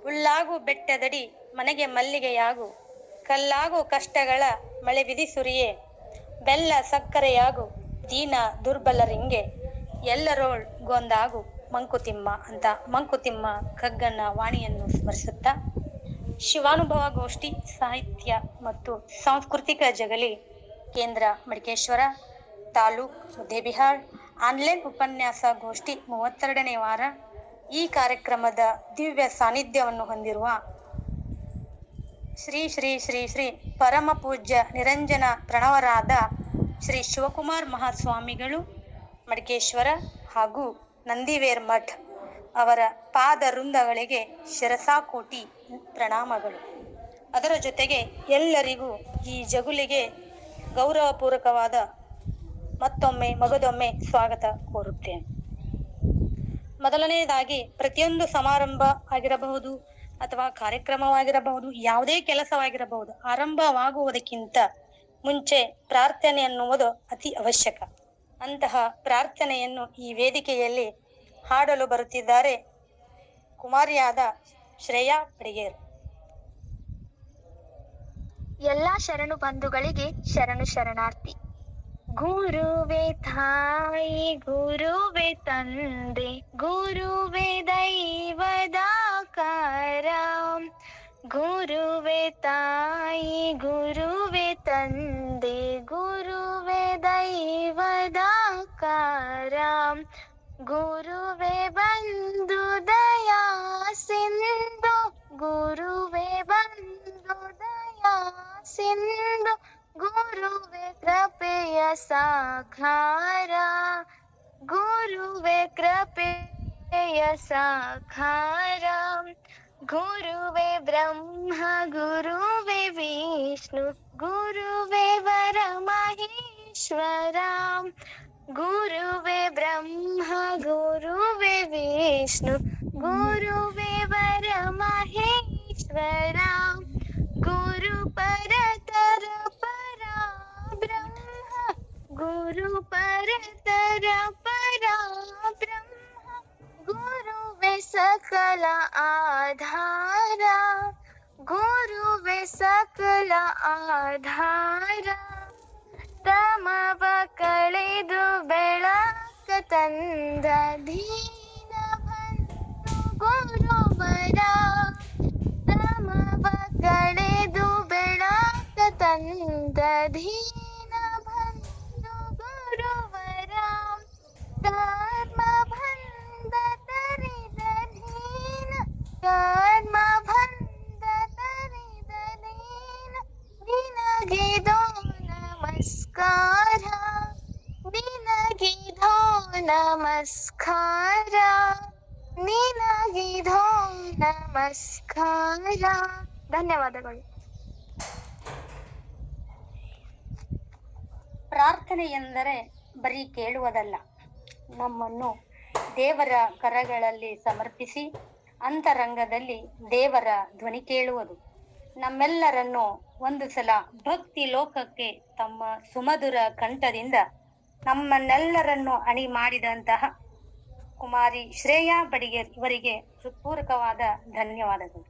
ಉಳ್ಳಾಗು ಬೆಟ್ಟದಡಿ ಮನೆಗೆ ಮಲ್ಲಿಗೆಯಾಗು, ಕಲ್ಲಾಗು ಕಷ್ಟಗಳ ಮಳೆ ವಿಧಿಸುರಿಯೇ, ಬೆಲ್ಲ ಸಕ್ಕರೆಯಾಗು ದೀನ ದುರ್ಬಲರಿಂಗೆ, ಎಲ್ಲರೋಳ್ ಗೊಂದಾಗು ಮಂಕುತಿಮ್ಮ ಅಂತ ಮಂಕುತಿಮ್ಮ ಕಗ್ಗನ್ನ ವಾಣಿಯನ್ನು ಸ್ಮರಿಸುತ್ತಾ ಶಿವಾನುಭವ ಗೋಷ್ಠಿ ಸಾಹಿತ್ಯ ಮತ್ತು ಸಾಂಸ್ಕೃತಿಕ ಜಗಲಿ ಕೇಂದ್ರ ಮಡಿಕೇಶ್ವರ ತಾಲೂಕ್ ಮುದ್ದೇಬಿಹಾಳ್ ಆನ್ಲೈನ್ ಉಪನ್ಯಾಸ ಗೋಷ್ಠಿ 32ನೇ ವಾರ. ಈ ಕಾರ್ಯಕ್ರಮದ ದಿವ್ಯ ಸಾನ್ನಿಧ್ಯವನ್ನು ಹೊಂದಿರುವ ಶ್ರೀ ಶ್ರೀ ಶ್ರೀ ಶ್ರೀ ಪರಮ ಪೂಜ್ಯ ನಿರಂಜನ ಪ್ರಣವರಾದ ಶ್ರೀ ಶಿವಕುಮಾರ್ ಮಹಾಸ್ವಾಮಿಗಳು ಮಡಿಕೇಶ್ವರ ಹಾಗೂ ನಂದಿವೇರ್ ಮಠ್ ಅವರ ಪಾದ ವೃಂದಗಳಿಗೆ ಶಿರಸಾಕೋಟಿ ಪ್ರಣಾಮಗಳು. ಅದರ ಜೊತೆಗೆ ಎಲ್ಲರಿಗೂ ಈ ಜಗುಲಿಗೆ ಗೌರವಪೂರ್ವಕವಾದ ಮಗದೊಮ್ಮೆ ಸ್ವಾಗತ ಕೋರುತ್ತೇನೆ. ಮೊದಲನೆಯದಾಗಿ ಪ್ರತಿಯೊಂದು ಸಮಾರಂಭ ಆಗಿರಬಹುದು ಅಥವಾ ಕಾರ್ಯಕ್ರಮವಾಗಿರಬಹುದು, ಯಾವುದೇ ಕೆಲಸವಾಗಿರಬಹುದು, ಆರಂಭವಾಗುವುದಕ್ಕಿಂತ ಮುಂಚೆ ಪ್ರಾರ್ಥನೆ ಎನ್ನುವುದು ಅತಿ ಅವಶ್ಯಕ. ಅಂತಹ ಪ್ರಾರ್ಥನೆಯನ್ನು ಈ ವೇದಿಕೆಯಲ್ಲಿ ಹಾಡಲು ಬರುತ್ತಿದ್ದಾರೆ ಕುಮಾರಿಯಾದ ಶ್ರೇಯಾ ಬಡಿಗೇರ್. ಎಲ್ಲ ಶರಣು ಬಂಧುಗಳಿಗೆ ಶರಣು ಶರಣಾರ್ಥಿ. ಗುರುವೇ ತಾಯಿ, ಗುರುವೇ ತಂದೆ, ಗುರುವೇ ದೈವದಾಕಾರ. ಗುರುವೇ ತಾಯಿ, ಗುರುವೇ ತಂದೆ, ಗುರುವೇ ದೈವದಾಕಾರ. ಗುರುವೇ ಬಂಧು ದಯಾ ಸಿಂಧು, ಗುರುವೇ ಬಂಧು ದಯಾ ಸಿಂಧು, ಗುರುವೇ ಕೃಪೆಯ ಸಾಕಾರ. ಗುರುವೇ ಕೃಪೆಯ ಸಾಕಾರ. ಗುರುವೇ ಬ್ರಹ್ಮ, ಗುರುವೇ ವಿಷ್ಣು, ಗುರುವೇ ವರ ಮಹೇಶ್ವರ. ಗುರುವೇ ಬ್ರಹ್ಮ, ಗುರುವೇ ವಿಷ್ಣು, ಗುರುವೇ ವರ ಮಹೇಶ್ವರ. ಗುರು ಪರತರ ಪರ ಬ್ರಹ್ಮ, ಗುರು ಪರತರ ಪರ ಬ್ರಹ್ಮ. ಗುರುವೇ ಸಕಲ ಆಧಾರ, ಗುರುವೇ ಸಕಲ ಆಧಾರ. ತಮವ ಕಳೆದು ಬೆಳಕ ತಂದ ದೀನ ಬಂಧು ಗುರುವರ. ತಮವ ಕಳೆದು ಬೆಳಕ ತಂದ ದೀನ ಬಂಧು ಗುರುವರ. ಕರ್ಮ ಬಂಧ ತರಿದ ದೀನ, ಕರ್ಮ ಬಂಧ ತರಿದ ದೀನ, ನಿನಗಿದೋ ನಮಸ್ಕಾರ, ನಿನಗಿದೋ ನಮಸ್ಕಾರ, ನಿನಗಿದೋ ನಮಸ್ಕಾರ. ಧನ್ಯವಾದಗಳು. ಪ್ರಾರ್ಥನೆ ಎಂದರೆ ಬರೀ ಕೇಳುವುದಲ್ಲ, ನಮ್ಮನ್ನು ದೇವರ ಕರಗಳಲ್ಲಿ ಸಮರ್ಪಿಸಿ ಅಂತರಂಗದಲ್ಲಿ ದೇವರ ಧ್ವನಿ ಕೇಳುವುದು. ನಮ್ಮೆಲ್ಲರನ್ನು ಒಂದು ಸಲ ಭಕ್ತಿ ಲೋಕಕ್ಕೆ ತಮ್ಮ ಸುಮಧುರ ಕಂಠದಿಂದ ನಮ್ಮನ್ನೆಲ್ಲರನ್ನು ಅಣಿ ಮಾಡಿದಂತಹ ಕುಮಾರಿ ಶ್ರೇಯಾ ಬಡಿಗೇರ್ ಇವರಿಗೆ ಹೃತ್ಪೂರ್ವಕವಾದ ಧನ್ಯವಾದಗಳು.